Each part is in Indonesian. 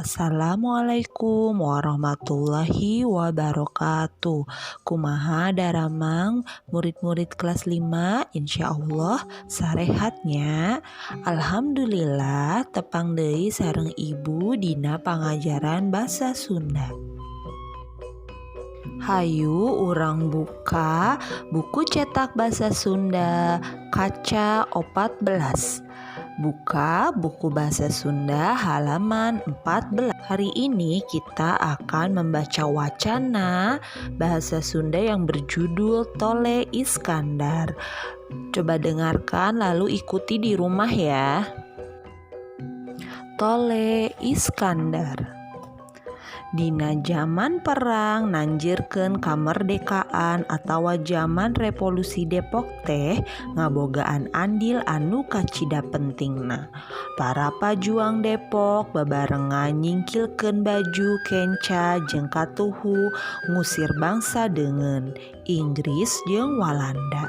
Assalamualaikum warahmatullahi wabarakatuh. Kumaha daramang murid-murid kelas 5, insyaallah sarehatnya. Alhamdulillah tepang deui sareng ibu dina pangajaran basa Sunda. Hayu urang buka buku cetak basa Sunda kaca 14. Buka buku bahasa Sunda halaman 14. Hari ini kita akan membaca wacana bahasa Sunda yang berjudul Tole Iskandar. Coba dengarkan lalu ikuti di rumah ya. Tole Iskandar. Dina zaman perang nanjirkeun kamerdekaan atawa zaman revolusi Depok teh ngabogaan andil anu kacida pentingna. Para pajuang Depok babarengan nyingkilkeun baju kenca jeung katuhu ngusir bangsa deungeun Inggris jeung Walanda.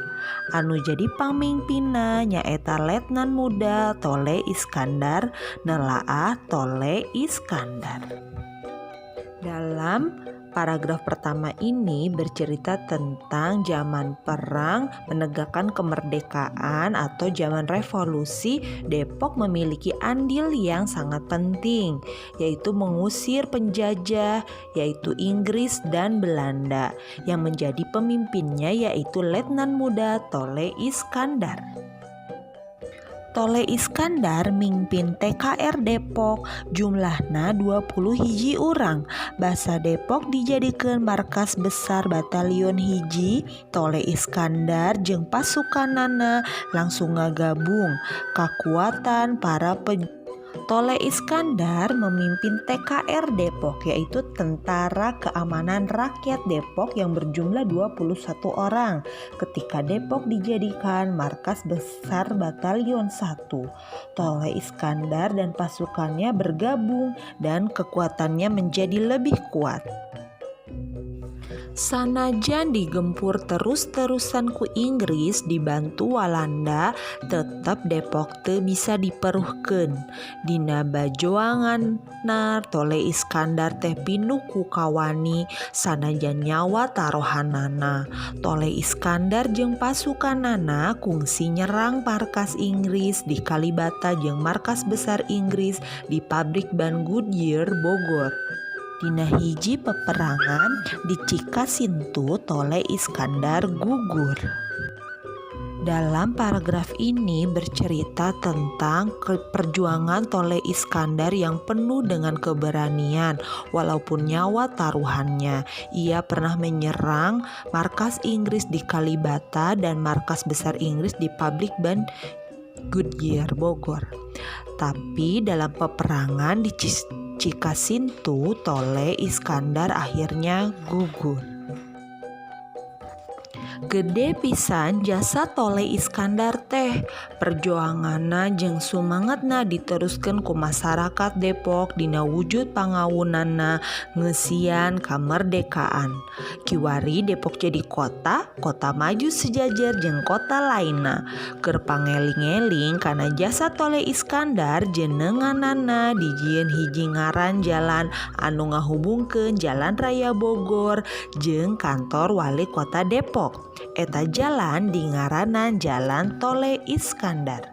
Anu jadi pamimpinna nyaeta Letnan Muda Tole Iskandar nelaah Tole Iskandar. Dalam paragraf pertama ini bercerita tentang zaman perang menegakkan kemerdekaan atau zaman revolusi. Depok memiliki andil yang sangat penting, yaitu mengusir penjajah, yaitu Inggris dan Belanda. Yang menjadi pemimpinnya yaitu Letnan Muda Tole Iskandar. Tole Iskandar mimpin TKR Depok, jumlahna 20 hiji urang. Basa Depok dijadikeun markas besar batalion hiji. Tole Iskandar jeung pasukanana langsung ngagabung kakuatan para Tole Iskandar memimpin TKR Depok, yaitu Tentara Keamanan Rakyat Depok yang berjumlah 21 orang ketika Depok dijadikan markas besar batalion 1. Tole Iskandar dan pasukannya bergabung dan kekuatannya menjadi lebih kuat. Sanajan digempur terus-terusan ku Inggris dibantu Walanda, tetep Depok teu bisa diperuhkeun. Dina bajoanganna Tole Iskandar teh pinuh ku kawani sanajan nyawa tarohanana. Tole Iskandar jeung pasukanana kungsi nyerang markas Inggris di Kalibata jeung markas besar Inggris di pabrik ban Goodyear Bogor. Dina hiji peperangan di Cikasintu Tole Iskandar gugur. Dalam paragraf ini bercerita tentang perjuangan Tole Iskandar yang penuh dengan keberanian walaupun nyawa taruhannya. Ia pernah menyerang markas Inggris di Kalibata dan markas besar Inggris di pabrik ban Goodyear Bogor. Tapi dalam peperangan di Cikasintu Tole Iskandar akhirnya gugur. Gede pisan jasa Tole Iskandar teh. Perjuanganna jeung sumangetna diteruskeun ku masyarakat Depok dina wujud pangawunanna ngeusian kamerdekaan. Kiwari Depok jadi kota maju sejajar jeung kota lainna. Keur pangeling-eling kana jasa Tole Iskandar jenenganana dijieun hiji ngaran jalan anu ngahubungkeun Jalan Raya Bogor jeung kantor wali kota Depok. Eta jalan dingaranan Jalan Tole Iskandar.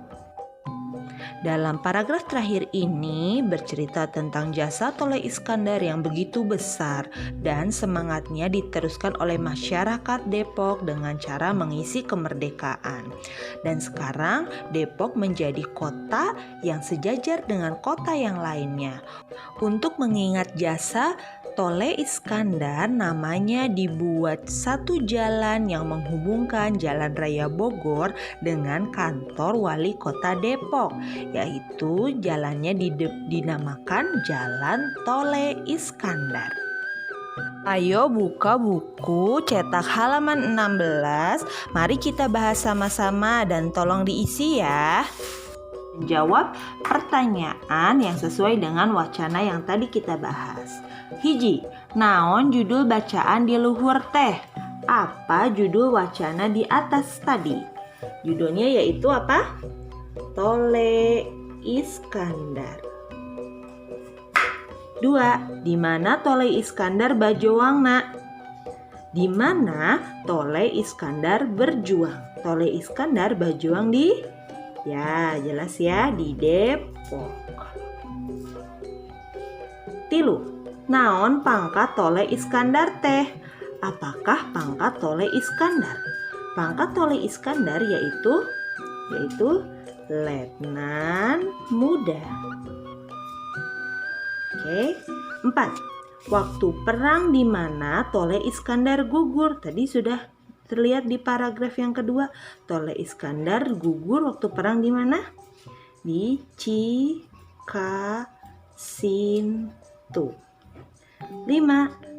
Dalam paragraf terakhir ini bercerita tentang jasa Tole Iskandar yang begitu besar dan semangatnya diteruskan oleh masyarakat Depok dengan cara mengisi kemerdekaan. Dan sekarang Depok menjadi kota yang sejajar dengan kota yang lainnya. Untuk mengingat jasa Tole Iskandar, namanya dibuat satu jalan yang menghubungkan Jalan Raya Bogor dengan kantor wali kota Depok, yaitu jalannya dinamakan Jalan Tole Iskandar. Ayo buka buku cetak halaman 16. Mari kita bahas sama-sama dan tolong diisi ya. Jawab pertanyaan yang sesuai dengan wacana yang tadi kita bahas. Hiji, naon judul bacaan di luhur teh? Apa judul wacana di atas tadi? Judulnya yaitu apa? Tole Iskandar. 2. Di mana Tole Iskandar Bajowangna? Di mana Tole Iskandar berjuang? Tole Iskandar berjuang di? Ya, jelas ya, di Depok. 3. Naon pangkat Tole Iskandar teh? Apakah pangkat Tole Iskandar? Pangkat Tole Iskandar yaitu letnan muda. Oke. 4. Waktu perang di mana Tole Iskandar gugur? Tadi sudah terlihat di paragraf yang kedua. Tole Iskandar gugur waktu perang di mana? Di Cikasintu. 5.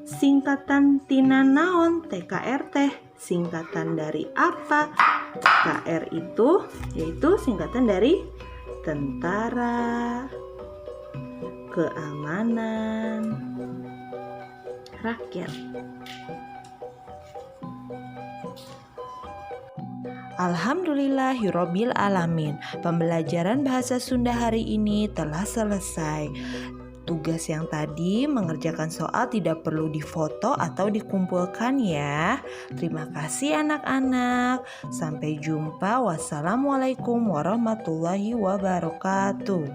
Singkatan tina naon TKR teh? Singkatan dari apa? TKR itu yaitu singkatan dari Tentara Keamanan Rakyat. Alhamdulillahirabbil alamin. Pembelajaran bahasa Sunda hari ini telah selesai. Tugas yang tadi mengerjakan soal tidak perlu difoto atau dikumpulkan ya. Terima kasih anak-anak. Sampai jumpa. Wassalamualaikum warahmatullahi wabarakatuh.